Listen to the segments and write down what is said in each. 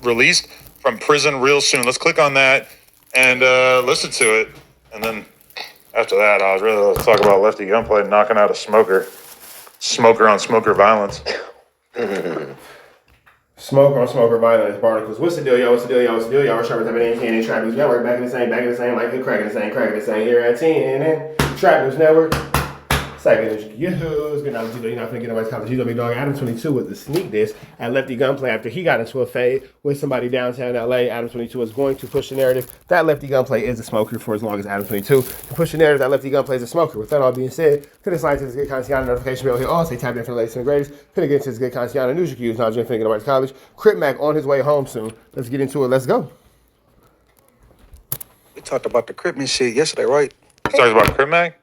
released from prison real soon. Let's click on that and listen to it. And then after that, I was really let's talk about Lefty Gunplay knocking out a smoker. Smoker on smoker violence. Smoker on smoker violence, Barnacles. What's the deal, y'all? What's the deal, y'all? What's the deal, y'all? We're Trap News Network, Trap News Network, back in the same, like the crack in the same, here at 10, and Trap News Network. Second, yo-ho's good night. You're not gonna get nobody's college. You're gonna be dog ADAM22 with the sneak diss at Lefty Gunplay after he got into a fade with somebody downtown LA. ADAM22 is going to push the narrative that Lefty Gunplay is a smoker for as long as ADAM22 to push the narrative that Lefty Gunplay is a smoker. With that all being said, to the scientists, good Consciano notification bell here. All say tap in for the latest and the greatest. Finna get into this good Consciano news reviews. Now, Jim finna get nobody's college. Crip Mac on his way home soon. Let's get into it. Let's go. We talked about the Cripmac shit yesterday, right? We talked about Crip Mac?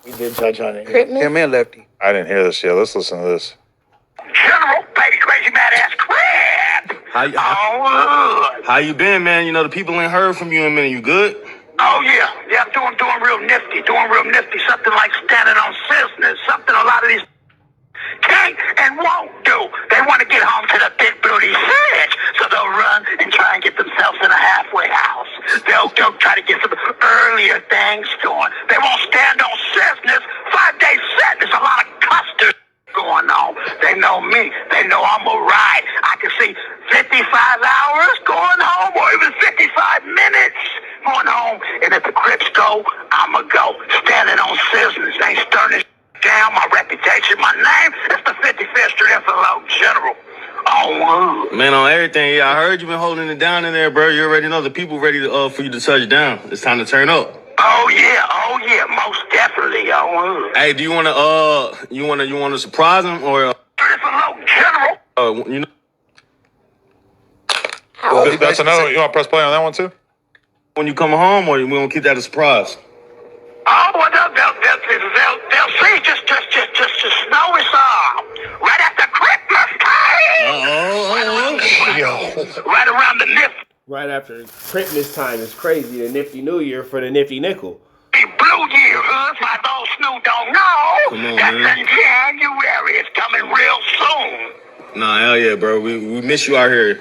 We did touch on it. Yeah, man, Lefty. I didn't hear this yet. Let's listen to this. General, baby, crazy mad ass Crip. How you been, man? You know, the people ain't heard from you in a minute. You good? Oh yeah, I'm doing real nifty, something like standing on business, something a lot of these can't and won't do. They want to get home to the big booty sandwich, so they'll run and try and get themselves in a halfway house. They'll try to get some earlier things going. They won't stand on business. 5-day sentence, a lot of custard going on. They know me. They know I'm a ride. I can see 55 hours going home, or even 55 minutes going home. And if the Crips go, I'ma go. Standing on business, ain't stirring this down. My reputation, my name, it's the 55th Street Info General. Oh, Man, on everything. Yeah, I heard you been holding it down in there, bro. You already know the people ready to, for you to touch down. It's time to turn up. Oh yeah, most definitely. Hey, do you wanna surprise him or? General. You know. That's another. You want to press play on that one too? When you come home, or we gonna keep that a surprise? Oh, well, they'll see. Just know it's right after Christmas time. Right around the nifty. Right after Christmas time is crazy. The nifty New Year for the nifty nickel. Blue Year, my those Snoop don't know. Come on, That's man. in January. It's coming real soon. Nah, hell yeah, bro. We miss you out here.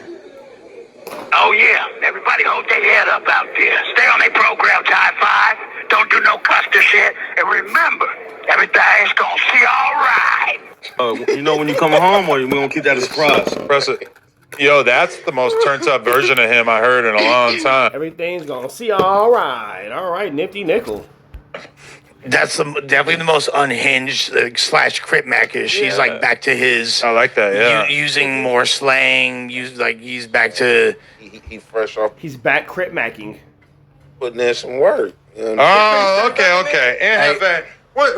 Oh yeah, everybody hold their head up out there. Stay on their program, Time 5. Don't do no custer shit. And remember, everything's gonna see all right. You know when you come home, or we gonna keep that a surprise? Press it. Yo, that's the most turned up version of him I heard in a long time. Everything's gonna see all right, nifty nickel. That's definitely the most unhinged slash Cripmac-ish. He's like back to his. I like that. Yeah. Using more slang. He's back to. He fresh off He's back Cripmacking. putting in some work. You know Oh, okay. And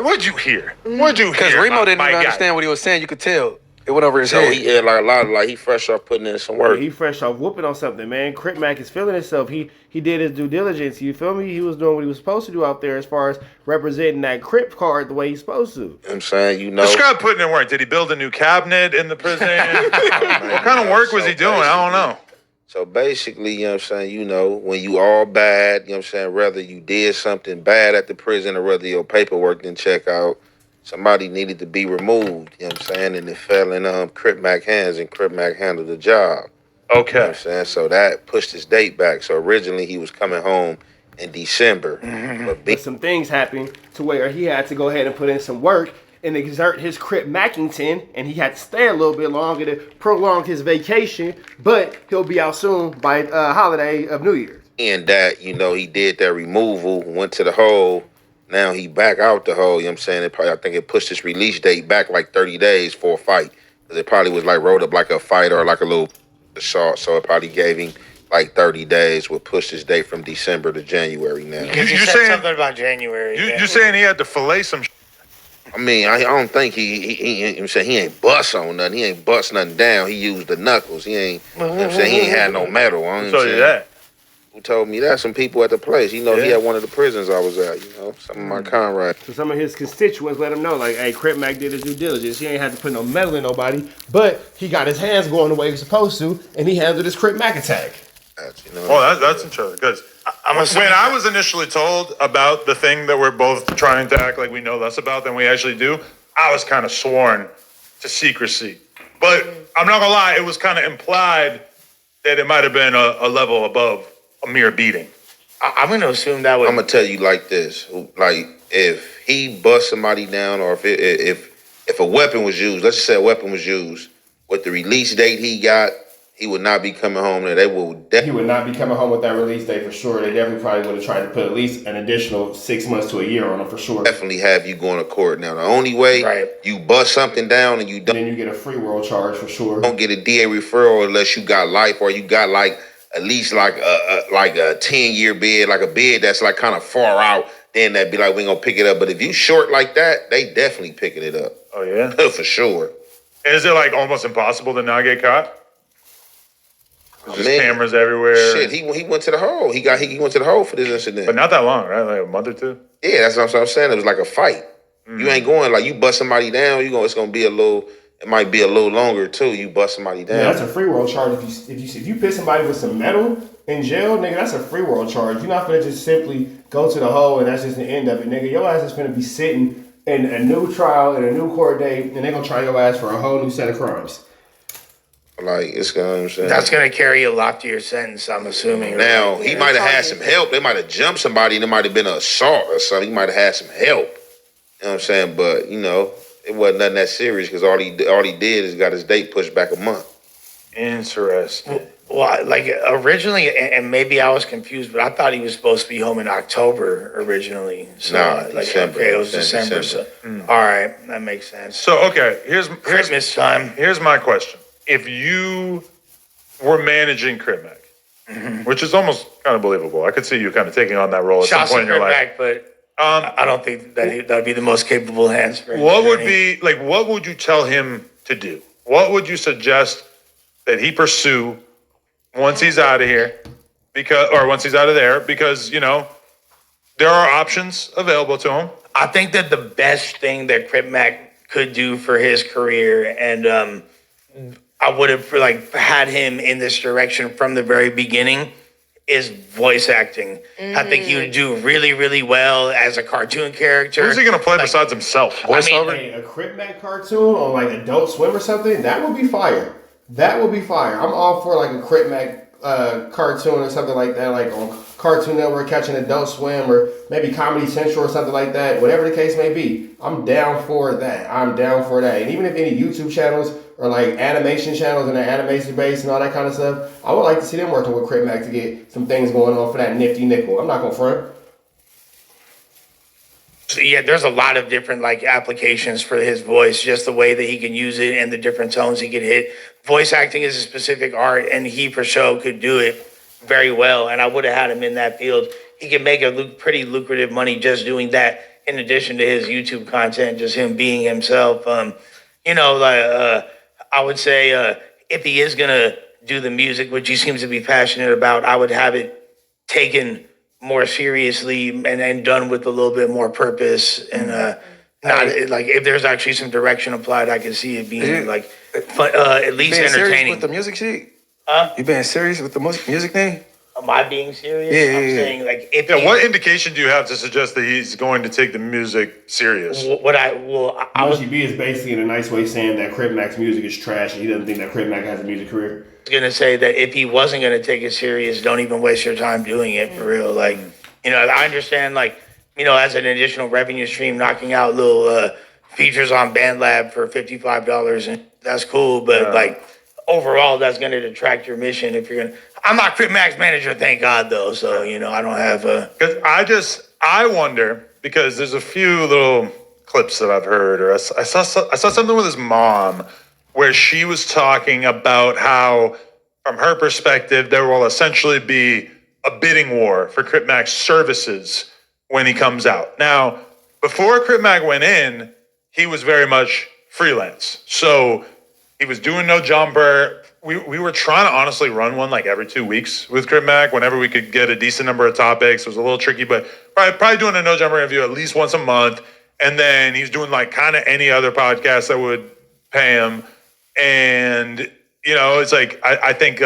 what'd you hear? What'd you hear? Because Remo didn't my even guy? understand what he was saying. You could tell. It went over his So head. he had like a lot of he fresh off putting in some work. He fresh off whooping on something, man. Crip Mac is feeling himself. He did his due diligence. You feel me? He was doing what he was supposed to do out there as far as representing that Crip card the way he's supposed to. You know what I'm saying, you know. Describe putting in work. Did he build a new cabinet in the prison? What kind of work was he doing? I don't know. So basically, you know what I'm saying, you know, when you all bad, you know what I'm saying, whether you did something bad at the prison or whether your paperwork didn't check out, somebody needed to be removed, you know what I'm saying, and it fell in Crip Mac hands, and Crip Mac handled the job. Okay. You know what I'm saying? So that pushed his date back. So originally he was coming home in December. But some things happened to where he had to go ahead and put in some work and exert his Crip Mackington, and he had to stay a little bit longer to prolong his vacation, but he'll be out soon by holiday of New Year's. And that, you know, he did that removal, went to the hole. Now he back out the hole, you know what I'm saying? I think it pushed his release date back like 30 days for a fight. Because it probably was like wrote up like a fight or like a little assault. So it probably gave him like 30 days, would push his date from December to January now. Because you said saying- something about January. You're saying he had to fillet some I mean, I don't think he you know what I'm saying, he ain't bust on nothing. He ain't bust nothing down. He used the knuckles. He ain't, you know what I'm saying, he ain't had no metal. You know what I'm So saying? that. Who told me that? Some people at the place. You know, he had one of the prisons I was at, you know, some of my comrades. So some of his constituents let him know, like, hey, Crip Mac did his due diligence. He ain't had to put no metal in nobody, but he got his hands going the way he was supposed to, and he handled his Crip Mac attack. You know, Oh, that's interesting. Because when I was initially told about the thing that we're both trying to act like we know less about than we actually do, I was kind of sworn to secrecy. But I'm not gonna lie, it was kind of implied that it might have been a level above a mere beating. I'm going to assume that would. I'm gonna tell you like this: like if he bust somebody down, or if a weapon was used, let's just say a weapon was used with the release date he got, he would not be coming home. There, they will. He would not be coming home with that release date for sure. They definitely probably would have tried to put at least an additional 6 months to a year on him for sure. Definitely have you going to court. Now, the only way you bust something down and you don't, then you get a free world charge for sure. don't get a DA referral unless you got life or you got like at least like a 10-year bid, like a bid that's like kind of far out. Then that'd be like we ain't gonna pick it up. But if you short like that, they definitely picking it up. Oh yeah, for sure. Is it like almost impossible to not get caught? There's just cameras everywhere. Shit, he went to the hole. He went to the hole for this incident. But not that long, right? Like a month or two. Yeah, that's what I'm saying. It was like a fight. You ain't going like you bust somebody down. It's gonna be a little. It might be a little longer too. You bust somebody down. Yeah, that's a free world charge. If you pit somebody with some metal in jail, nigga, that's a free world charge. You're not gonna just simply go to the hole and that's just the end of it, nigga. Your ass is gonna be sitting in a new trial and a new court date, and they're gonna try your ass for a whole new set of crimes. Like it's gonna. That's gonna carry a lot to your sentence, I'm assuming. Now he might have had some help. They might have jumped somebody. And it might have been an assault or something. He might have had some help. You know what I'm saying? But it wasn't nothing that serious because all he did is got his date pushed back a month. Interesting. Well, like originally, and maybe I was confused, but I thought he was supposed to be home in October originally. So, December. Okay, it was December. So, all right, that makes sense. So, okay, here's Christmas time. Here's my question: if you were managing Crip Mac, which is almost kind of believable, I could see you kind of taking on that role at some point in your life. Back, but I don't think that would be the most capable hands for him. What would you tell him to do? What would you suggest that he pursue once he's out of here, once he's out of there? Because there are options available to him. I think that the best thing that Crip Mac could do for his career, and I would have had him in this direction from the very beginning, is voice acting. I think he would do really, really well as a cartoon character. Who's he going to play besides himself? A Crip Mac cartoon on like Adult Swim or something, that would be fire. That would be fire. I'm all for like a Crip Mac cartoon or something like that, like on Cartoon Network, catching Adult Swim, or maybe Comedy Central or something like that. Whatever the case may be, I'm down for that. And even if any YouTube channels or like animation channels and their animation base and all that kind of stuff, I would like to see them working with Crip Mac to get some things going on for that nifty nickel. I'm not gonna front. So yeah, there's a lot of different applications for his voice, just the way that he can use it and the different tones he can hit. Voice acting is a specific art, and he for sure could do it very well. And I would have had him in that field. He can make pretty lucrative money just doing that, in addition to his YouTube content, just him being himself. I would say if he is gonna do the music, which he seems to be passionate about, I would have it taken more seriously and done with a little bit more purpose, and not if there's actually some direction applied, I can see it being at least entertaining. Serious with the music shit? You being serious with the music thing? Am I being serious? Yeah. I'm saying what indication do you have to suggest that he's going to take the music serious? OGB is basically in a nice way saying that Crip Mac's music is trash and he doesn't think that Crip Mac has a music career. I was gonna say that if he wasn't gonna take it serious, don't even waste your time doing it for real. I understand as an additional revenue stream, knocking out little features on BandLab for $55, and that's cool, but overall that's gonna detract your mission if you're gonna. I'm not Crip Mac's manager, thank God though, so I don't have a. Because I wonder, because there's a few little clips that I've heard, or I saw something with his mom where she was talking about how, from her perspective, there will essentially be a bidding war for Crip Mac's services when he comes out. Now, before Crip Mac went in, he was very much freelance. So he was doing No Jumper. We were trying to honestly run one every 2 weeks with Crip Mac whenever we could get a decent number of topics. It was a little tricky, but probably doing a No Jumper interview at least once a month. And then he's doing kind of any other podcast that would pay him. And, it's I think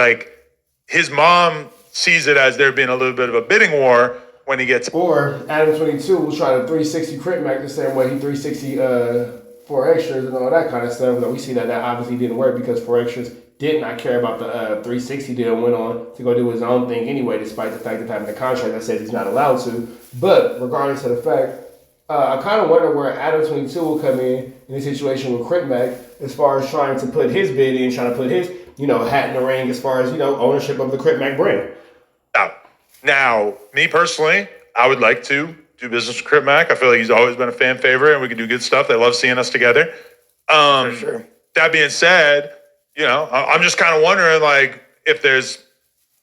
his mom sees it as there being a little bit of a bidding war when he gets. Or ADAM22 will try to 360 Crip Mac the same way he 360 4XTRAZ and all that kind of stuff. We see that obviously didn't work because 4XTRAZ did not care about the 360 deal and went on to go do his own thing anyway, despite the fact of having a contract that says he's not allowed to. But regardless of the fact, I kind of wonder where ADAM22 will come in a situation with Crip Mac as far as trying to put his bid in, trying to put his, hat in the ring as far as, ownership of the Crip Mac brand. Now, me personally, I would like to do business with Crip Mac. I feel like he's always been a fan favorite and we can do good stuff. They love seeing us together. For sure. That being said, I'm just kind of wondering, like, if there's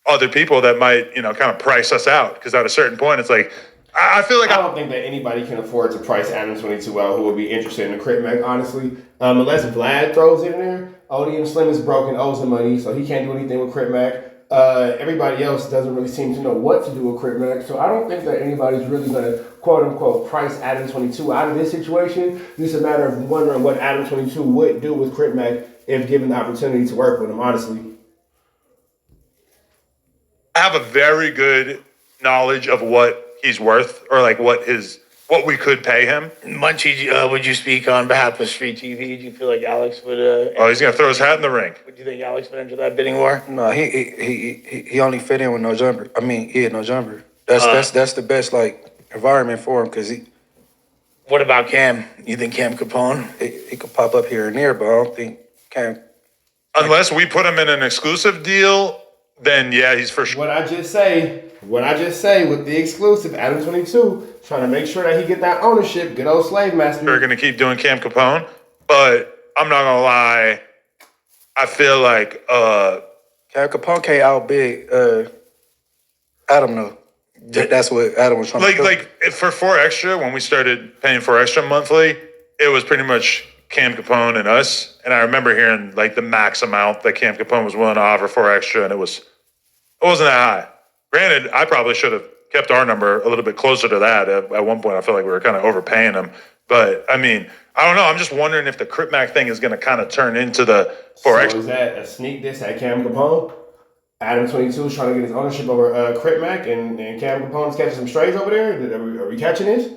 other people that might, kind of price us out. Because at a certain point, it's like, I feel like I don't think that anybody can afford to price ADAM22 out who would be interested in the Crip Mac, honestly. Unless Vlad throws it in there. ODM Slim is broken, owes him money, so he can't do anything with Crip Mac. Everybody else doesn't really seem to know what to do with Crip Mac, so I don't think that anybody's really going to, quote unquote, price ADAM22 out of this situation. It's a matter of wondering what ADAM22 would do with Crip Mac if given the opportunity to work with him, honestly. I have a very good knowledge of what he's worth, or like what we could pay him. Munchie, would you speak on behalf of Street TV? Do you feel like Alex would? He's gonna throw his hat in the ring. Would you think Alex would enter that bidding war? No, he only fit in with no jumper. I mean, he had no jumper. That's the best environment for him because he. What about Cam? You think Cam Capone? He could pop up here and there, but I don't think Cam. Unless we put him in an exclusive deal, then yeah, he's for sure. What I just say with the exclusive, ADAM22, trying to make sure that he get that ownership, good old slave master. We're going to keep doing Cam Capone, but I'm not going to lie. I feel like Cam Capone can't outbid Adam though. That's what Adam was trying to do. Like for 4XTRA, when we started paying 4XTRA monthly, it was pretty much Cam Capone and us. And I remember hearing like the max amount that Cam Capone was willing to offer 4XTRA, and it wasn't that high. Granted, I probably should have kept our number a little bit closer to that. At one point, I felt like we were kind of overpaying him. But, I mean, I don't know. I'm just wondering if the Crip Mac thing is going to kind of turn into the 4XTRA. So is that a sneak diss at Cam Capone? ADAM22 is trying to get his ownership over Crip Mac, and Cam Capone's catching some strays over there? Are we catching this?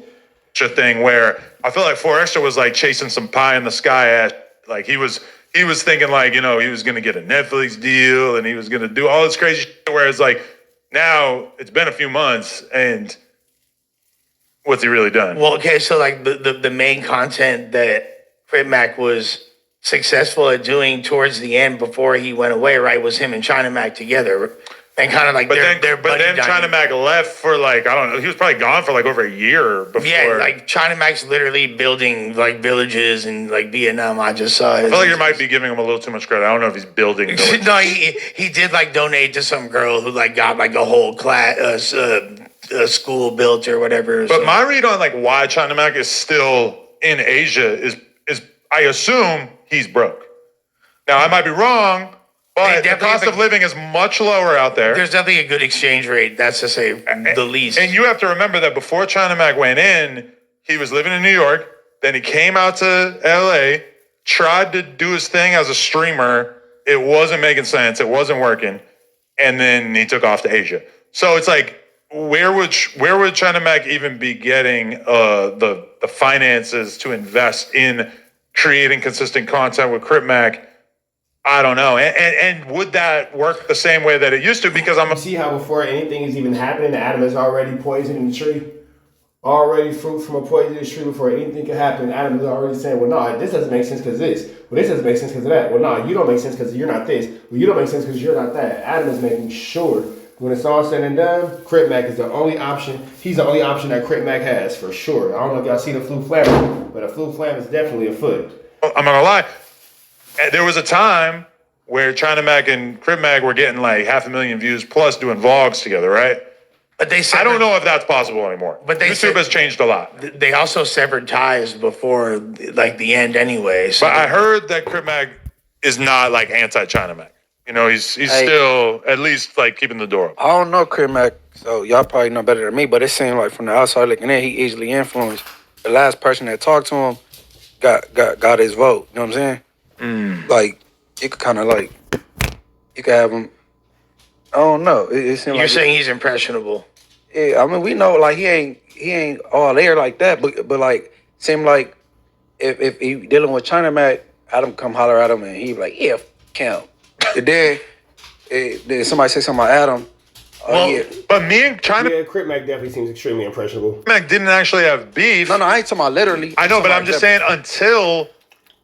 Thing where I feel like 4XTRA was like chasing some pie in the sky like he was thinking like, he was going to get a Netflix deal and he was going to do all this crazy shit, whereas like, now it's been a few months, and what's he really done? Well, okay, so like the main content that Crip Mac was successful at doing towards the end before he went away, right, was him and China Mac together, and kind of like but their then China Mac left for like, I don't know, he was probably gone for like over a year before. Yeah, like China Mac's literally building like villages in like Vietnam. I just saw it. I feel like you might be giving him a little too much credit. I don't know if he's building villages. No, he did like donate to some girl who like got like a whole class school built or whatever. But my read on like why China Mac is still in Asia is I assume he's broke. Now I might be wrong, but the cost of living is much lower out there. There's definitely a good exchange rate. That's to say the least. And you have to remember that before China Mac went in, he was living in New York. Then he came out to LA, tried to do his thing as a streamer. It wasn't making sense. It wasn't working. And then he took off to Asia. So it's like, where would China Mac even be getting the finances to invest in creating consistent content with Crip Mac? I don't know. And would that work the same way that it used to? Because You see how before anything is even happening, Adam is already poisoning the tree? Already fruit from a poisonous tree before anything can happen. Adam is already saying, well, no, this doesn't make sense because this. Well, this doesn't make sense because of that. Well, no, you don't make sense because you're not this. Well, you don't make sense because you're not that. Adam is making sure when it's all said and done, Crip Mac is the only option. He's the only option that Crip Mac has, for sure. I don't know if y'all see the flu flam, but a flu flam is definitely afoot. I'm not gonna lie. There was a time where China Mac and Crip Mac were getting like 500,000 views plus doing vlogs together, right? But they I don't know if that's possible anymore. But YouTube has changed a lot. They also severed ties before like the end anyway. So But I heard that Crip Mac is not like anti-China Mac. He's still at least like keeping the door open. I don't know Crip Mac, so y'all probably know better than me, but it seemed like from the outside looking in, he easily influenced. The last person that talked to him got his vote. You know what I'm saying? Like, you could kind of like, you could have him, I don't know. It seemed you're like saying he's impressionable. Yeah, I mean, we know like he ain't all there like that, but like seem like if he dealing with China Mac, Adam come holler at him and he be like, yeah, Cam. And then somebody say something about Adam. Well, But me and China Yeah, Crip Mac definitely seems extremely impressionable. Mac didn't actually have beef. No, I ain't talking about literally. I know, but I'm talking just about saying until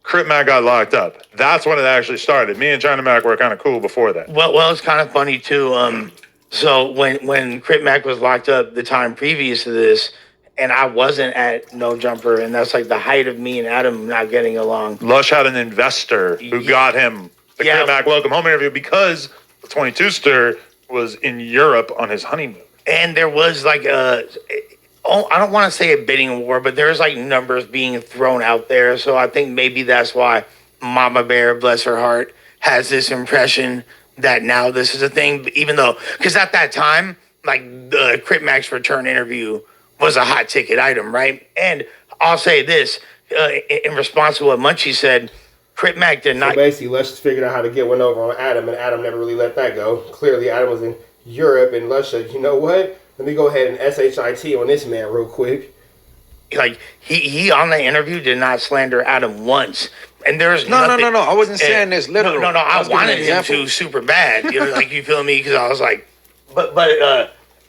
Crip Mac got locked up. That's when it actually started. Me and China Mac were kind of cool before that. well, it's kind of funny too. So when Crip Mac was locked up the time previous to this, and I wasn't at No Jumper, and that's like the height of me and Adam not getting along. Lush had an investor who got him the Yeah. Crip Mac welcome home interview because the 22 stir was in Europe on his honeymoon. And there was like I don't want to say a bidding war, but there's like numbers being thrown out there. So I think maybe that's why Mama Bear, bless her heart, has this impression that now this is a thing. Even though, because at that time, like the Crip Mac's return interview was a hot ticket item, right? And I'll say this in response to what Munchie said, Crip Mac did So not. basically, Lush just figured out how to get one over on Adam, and Adam never really let that go. Clearly, Adam was in Europe, and Lush said, you know what? Let me go ahead and SHIT on this man real quick. Like he on the interview did not slander Adam once, and there's No. nothing, I wasn't saying this literal. No. I was giving an wanted him example. to super bad. You know, like you feel me? Because I was like, but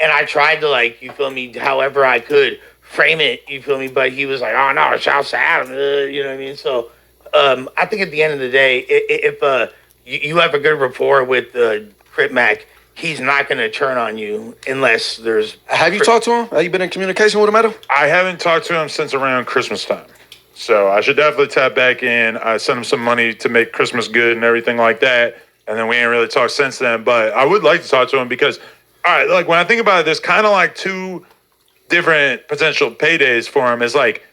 and I tried to like you feel me, however I could frame it. You feel me? But he was like, oh no, shouts to Adam. You know what I mean? So I think at the end of the day, if you have a good rapport with Crip Mac, he's not going to turn on you unless there's. Have you talked to him? Have you been in communication with him, Adam? I haven't talked to him since around Christmas time. So I should definitely tap back in. I sent him some money to make Christmas good and everything like that. And then we ain't really talked since then. But I would like to talk to him because, all right, like when I think about it, there's kind of like two different potential paydays for him. It's like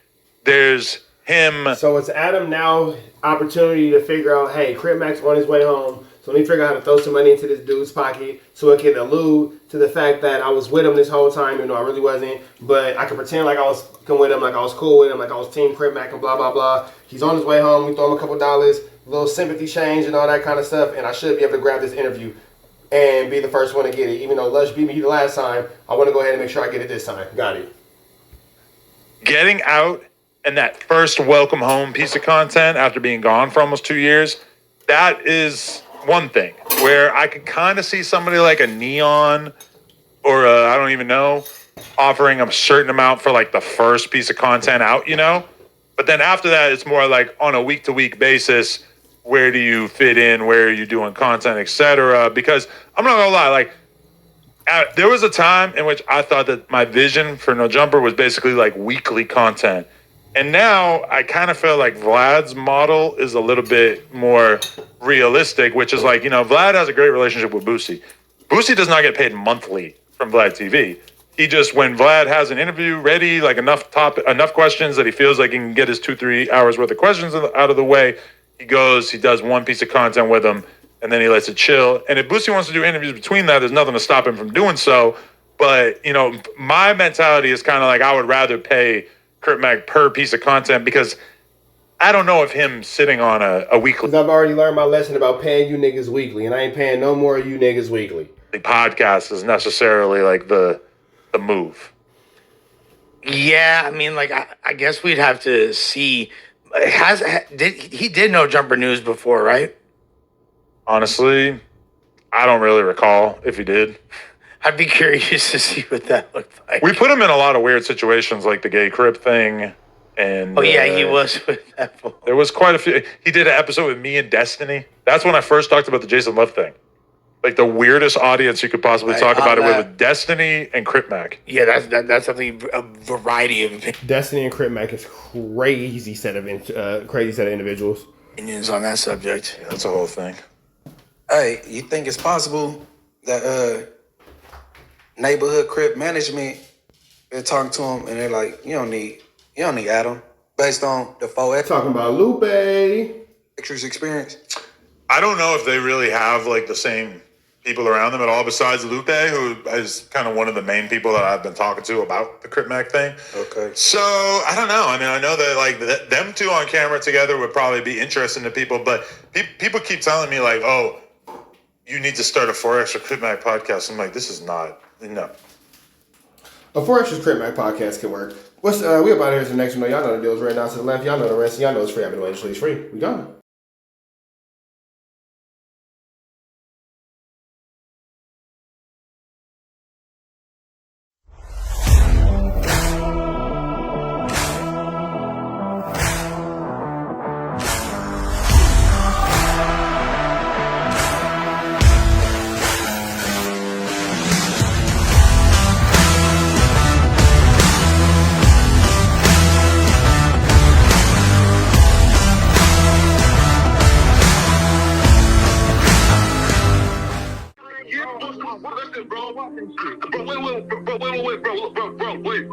there's him. So it's Adam now opportunity to figure out, hey, Crip Mac's on his way home. So let me figure out how to throw some money into this dude's pocket so it can allude to the fact that I was with him this whole time, even though I really wasn't. But I could pretend like I was with him, like I was cool with him, like I was Team Crip Mac and blah, blah, blah. He's on his way home. We throw him a couple dollars, a little sympathy change and all that kind of stuff. And I should be able to grab this interview and be the first one to get it. Even though Lush beat me the last time, I want to go ahead and make sure I get it this time. Got it. Getting out and that first welcome home piece of content after being gone for almost 2 years, that is one thing where I could kind of see somebody like a Neon or I don't even know, offering a certain amount for like the first piece of content out, you know? But then after that, it's more like on a week-to-week basis, where do you fit in, where are you doing content, etc. Because I'm not gonna lie, like there was a time in which I thought that my vision for No Jumper was basically like weekly content. And now I kind of feel like Vlad's model is a little bit more realistic, which is like, you know, Vlad has a great relationship with Boosie. Boosie does not get paid monthly from Vlad TV. He just, when Vlad has an interview ready, like enough questions that he feels like he can get his 2-3 hours worth of questions out of the way, he goes, he does one piece of content with him, and then he lets it chill. And if Boosie wants to do interviews between that, there's nothing to stop him from doing so. But, you know, my mentality is kind of like I would rather pay Crip Mac per piece of content because I don't know if him sitting on a weekly Because I've already learned my lesson about paying you niggas weekly, and I ain't paying no more of you niggas weekly. podcast is necessarily like the move. Yeah, I mean, like I guess we'd have to see. He did No Jumper News before, right? Honestly, I don't really recall if he did. I'd be curious to see what that looked like. We put him in a lot of weird situations, like the gay Crip thing, and Oh yeah, he was with that. There was quite a few. He did an episode with me and Destiny. That's when I first talked about the Jason Love thing. Like the weirdest audience you could possibly talk about it with Destiny and Crip Mac. Yeah, that's something, a variety of Destiny and Crip Mac is crazy set of individuals. opinions on that subject. Yeah, that's a whole thing. Hey, you think it's possible that neighborhood Crip management, they're talking to him and they're like, you don't need Adam based on the 4X Talking about Lupe. experience? I don't know if they really have like the same people around them at all besides Lupe, who is kind of one of the main people that I've been talking to about the Crip Mac thing. Okay. So I don't know. I mean, I know that like them two on camera together would probably be interesting to people, but people keep telling me like, oh, you need to start a 4X or Crip Mac podcast. I'm like, this is not, no. A 4XTRAZ Crip Mac podcast can work. We about here is the next one. Y'all know the deals right now to the left. Y'all know the rest. Y'all know it's free. I've been waiting till it's free. We gone. Listen, bro. Wait.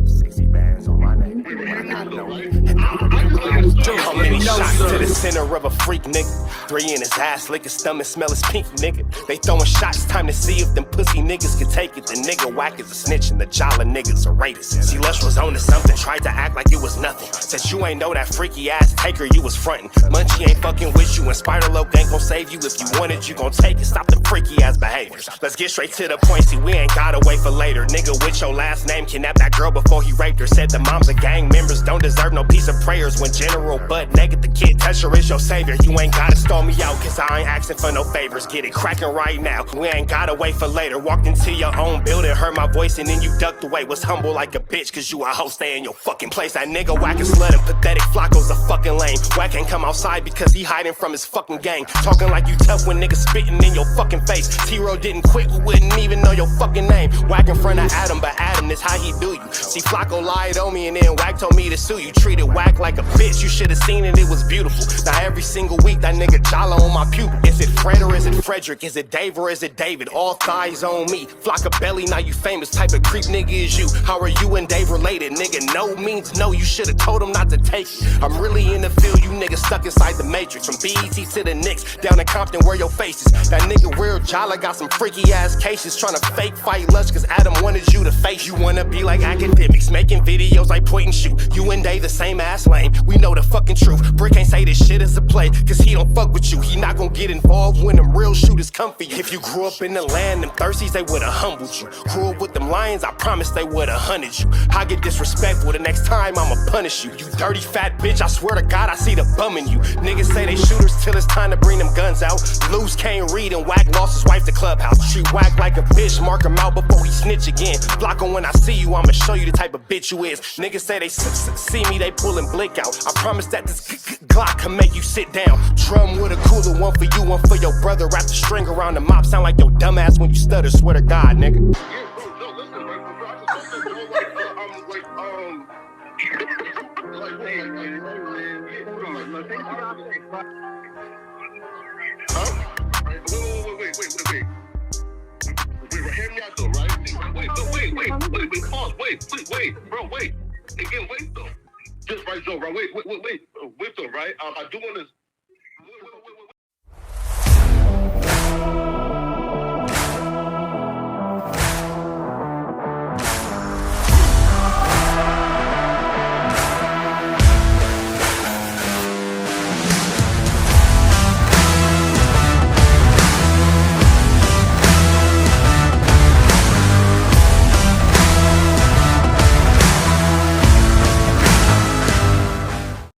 60 bands on my name. How many shots to the center of a freak, nigga? 3 in his ass, lick his stomach, smell his pinky, nigga. They throwing shots, time to see if them pussy niggas can take it. The nigga whack is a snitch and the jolly niggas are rapists. See, Lush was on to something, tried to act like it was nothing. Said you ain't know that freaky ass taker you was frontin'. Munchie ain't fucking with you and Spider-Loc ain't gon' save you. If you want it, you gon' take it. Stop them freaky ass behaviors. Let's get straight to the point, see, we ain't gotta wait for later. Nigga with your last name kidnapped that girl before he raped her. Said the moms of gang members don't deserve no piece of prayers. When General butt naked, the kid Tesher is your savior. You ain't gotta stall me out, cause I ain't asking for no favors. Get it cracking right now, we ain't gotta wait for later. Walked into your own building, heard my voice and then you ducked away. Was humble like a bitch, cause you a hoe, stay in your fucking place. That nigga whack and slut and pathetic Flacco's a fucking lame. Whack ain't come outside because he hiding from his fucking gang. Talking like you tough when niggas spitting in your fucking face. T-Row didn't quit, we wouldn't even know your fucking name. Whack in front of Adam, but Adam is how he do you. See, Flacco lied on me and then Whack told me to sue you. Treated Whack like a bitch, you should've seen it, it was beautiful. Now every single week that nigga jolly on my pupil. Is it Fred or is it Frederick? Is it Dave or is it David? All thighs on me. Flock a belly, now you famous. Type of creep nigga is you. How are you and Dave related? Nigga, no means no. You should've told him not to take it. I'm really in the field, you niggas stuck inside the matrix. From BET to the Knicks, down in Compton where your face is. That nigga real jolly got some freaky ass cases. Tryna fake fight Lush cause Adam wanted you to face. You wanna be like academics, making videos like point and shoot. You and Dave the same ass lane. We know the fucking truth. Brick ain't say this shit is a play, cause he don't fuck with you. He not gon' get involved when them real shooters come for you. If you grew up in the land, them thirsties, they would've humbled you. Grew up with them lions, I promise they would've hunted you. I get disrespectful, the next time I'ma punish you. You dirty fat bitch, I swear to God I see the bum in you. Niggas say they shooters till it's time to bring them guns out. Loose can't read and Whack lost his wife to Clubhouse. Treat Whack like a bitch, mark him out before he snitch again. Flacco, when I see you, I'ma show you the type of bitch you is. Niggas say they see me, they pullin' blick out. I promise that this Glock can make you sit down. Drum with a cooler, one for you, one for your brother. Wrap the string around the mop, sound like your dumbass when you stutter. Swear to God, nigga. Hear me out though, right? Wait, bro, wait. Again, wait though. Just right though, right? Wait though, right? I do want to